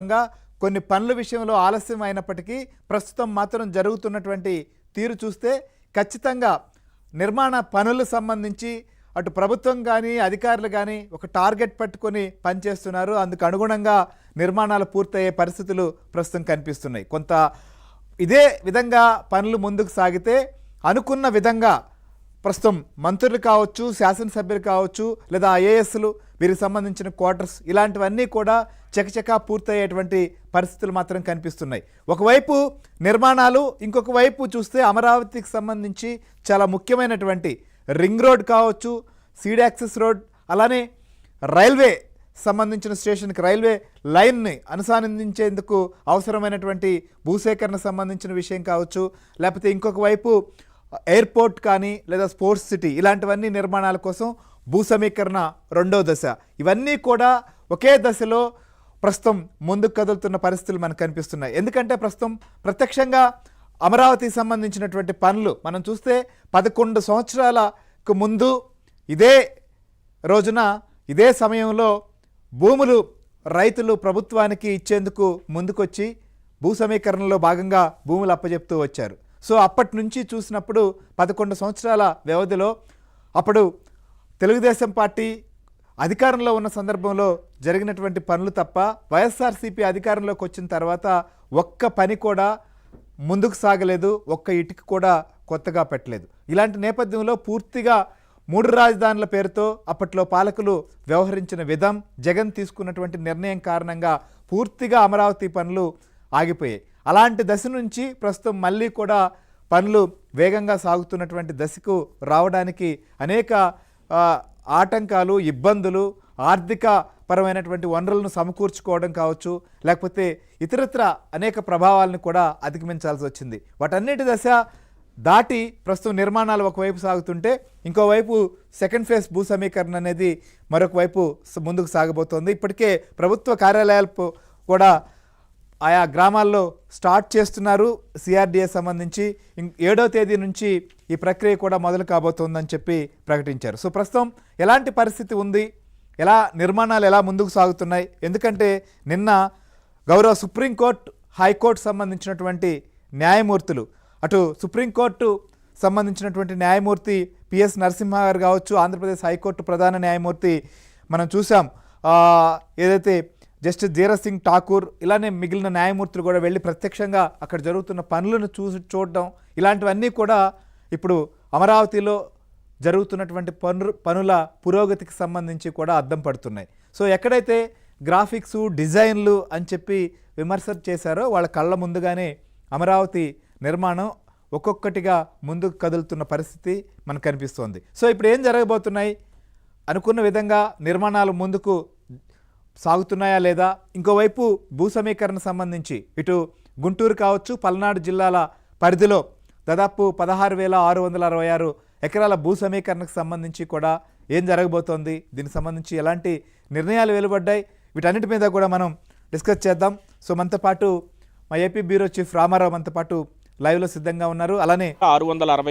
కొన్ని పనుల విషయంలో ఆలస్యం అయినప్పటికీ ప్రస్తుతం మాత్రం జరుగుతున్నటువంటి తీరు చూస్తే ఖచ్చితంగా నిర్మాణ పనులకు సంబంధించి అటు ప్రభుత్వం కానీ అధికారులు కానీ ఒక టార్గెట్ పెట్టుకొని పనిచేస్తున్నారు. అందుకు అనుగుణంగా నిర్మాణాలు పూర్తయ్యే పరిస్థితులు ప్రస్తుతం కనిపిస్తున్నాయి. కొంత ఇదే విధంగా పనులు ముందుకు సాగితే అనుకున్న విధంగా ప్రస్తుతం మంత్రులు కావచ్చు, శాసనసభ్యులు కావచ్చు, లేదా ఐఏఎస్లు వీరికి సంబంధించిన క్వార్టర్స్ ఇలాంటివన్నీ కూడా చకచకా పూర్తయ్యేటువంటి పరిస్థితులు మాత్రం కనిపిస్తున్నాయి. ఒకవైపు నిర్మాణాలు, ఇంకొక వైపు చూస్తే అమరావతికి సంబంధించి చాలా ముఖ్యమైనటువంటి రింగ్ రోడ్ కావచ్చు, సీడ్ యాక్సెస్ రోడ్, అలానే రైల్వే సంబంధించిన స్టేషన్కి రైల్వే లైన్ని అనుసంధానించేందుకు అవసరమైనటువంటి భూసేకరణ సంబంధించిన విషయం కావచ్చు, లేకపోతే ఇంకొక వైపు ఎయిర్పోర్ట్ కానీ లేదా స్పోర్ట్స్ సిటీ ఇలాంటివన్నీ నిర్మాణాల కోసం భూ సమీకరణ రెండో దశ, ఇవన్నీ కూడా ఒకే దశలో ప్రస్తుతం ముందుకు కదులుతున్న పరిస్థితులు మనకు కనిపిస్తున్నాయి. ఎందుకంటే ప్రస్తుతం ప్రత్యక్షంగా అమరావతికి సంబంధించినటువంటి పనులు మనం చూస్తే 11 సంవత్సరాలకు ముందు ఇదే రోజున ఇదే సమయంలో భూములు రైతులు ప్రభుత్వానికి ఇచ్చేందుకు ముందుకొచ్చి భూ సమీకరణలో భాగంగా భూములు అప్పజెప్తూ వచ్చారు. సో అప్పటి నుంచి చూసినప్పుడు 11 సంవత్సరాల వ్యవధిలో అప్పుడు తెలుగుదేశం పార్టీ అధికారంలో ఉన్న సందర్భంలో జరిగినటువంటి పనులు తప్ప వైఎస్ఆర్సీపీ అధికారంలోకి వచ్చిన తర్వాత ఒక్క పని కూడా ముందుకు సాగలేదు, ఒక్క ఇటుక కూడా కొత్తగా పెట్టలేదు. ఇలాంటి నేపథ్యంలో పూర్తిగా 3 రాజధానుల పేరుతో అప్పట్లో పాలకులు వ్యవహరించిన విధం, జగన్ తీసుకున్నటువంటి నిర్ణయం కారణంగా పూర్తిగా అమరావతి పనులు ఆగిపోయాయి. అలాంటి దశ నుంచి ప్రస్తుతం మళ్ళీ కూడా పనులు వేగంగా సాగుతున్నటువంటి దశకు రావడానికి అనేక ఆటంకాలు, ఇబ్బందులు, ఆర్థిక పరమైనటువంటి వనరులను సమకూర్చుకోవడం కావచ్చు, లేకపోతే ఇతరత్ర అనేక ప్రభావాలను కూడా అధిగమించాల్సి వచ్చింది. వాటన్నిటి దశ దాటి ప్రస్తుతం నిర్మాణాలు ఒకవైపు సాగుతుంటే ఇంకోవైపు సెకండ్ ఫేజ్ భూ సమీకరణ అనేది మరొక వైపు ముందుకు సాగబోతోంది. ఇప్పటికే ప్రభుత్వ కార్యాలయాలు కూడా ఆయా గ్రామాల్లో స్టార్ట్ చేస్తున్నారు. సిఆర్డీఏ సంబంధించి 7వ తేదీ నుంచి ఈ ప్రక్రియ కూడా మొదలు కాబోతోందని చెప్పి ప్రకటించారు. సో ప్రస్తుతం ఎలాంటి పరిస్థితి ఉంది, నిర్మాణాలు ఎలా ముందుకు సాగుతున్నాయి? ఎందుకంటే నిన్న గౌరవ సుప్రీంకోర్టు, హైకోర్టు సంబంధించినటువంటి న్యాయమూర్తులు, అటు సుప్రీంకోర్టు సంబంధించినటువంటి న్యాయమూర్తి పిఎస్ నరసింహ గారు కావచ్చు, ఆంధ్రప్రదేశ్ హైకోర్టు ప్రధాన న్యాయమూర్తి మనం చూసాం ఏదైతే జస్టిస్ ధీరజ్ సింగ్ ఠాకూర్, ఇలానే మిగిలిన న్యాయమూర్తులు కూడా వెళ్ళి ప్రత్యక్షంగా అక్కడ జరుగుతున్న పనులను చూడడం, ఇలాంటివన్నీ కూడా ఇప్పుడు అమరావతిలో జరుగుతున్నటువంటి పనుల పురోగతికి సంబంధించి కూడా అద్దం పడుతున్నాయి. సో ఎక్కడైతే గ్రాఫిక్స్, డిజైన్లు అని చెప్పి విమర్శ చేశారో వాళ్ళ కళ్ళ ముందుగానే అమరావతి నిర్మాణం ఒక్కొక్కటిగా ముందుకు కదులుతున్న పరిస్థితి మనకు కనిపిస్తోంది. సో ఇప్పుడు ఏం జరగబోతున్నాయి? అనుకున్న విధంగా నిర్మాణాలు ముందుకు సాగుతున్నాయా లేదా? ఇంకోవైపు భూ సమీకరణ సంబంధించి ఇటు గుంటూరు కావచ్చు, పల్నాడు జిల్లాల పరిధిలో దాదాపు 16,666 ఎకరాల భూ సమీకరణకు సంబంధించి కూడా ఏం జరగబోతోంది, దీనికి సంబంధించి ఎలాంటి నిర్ణయాలు వెలువడ్డాయి, వీటన్నిటి మీద కూడా మనం డిస్కస్ చేద్దాం. సో మనతో పాటు మా ఏపీ బ్యూరో చీఫ్ రామారావు మనతో పాటు లైవ్లో సిద్ధంగా ఉన్నారు. అలానే 660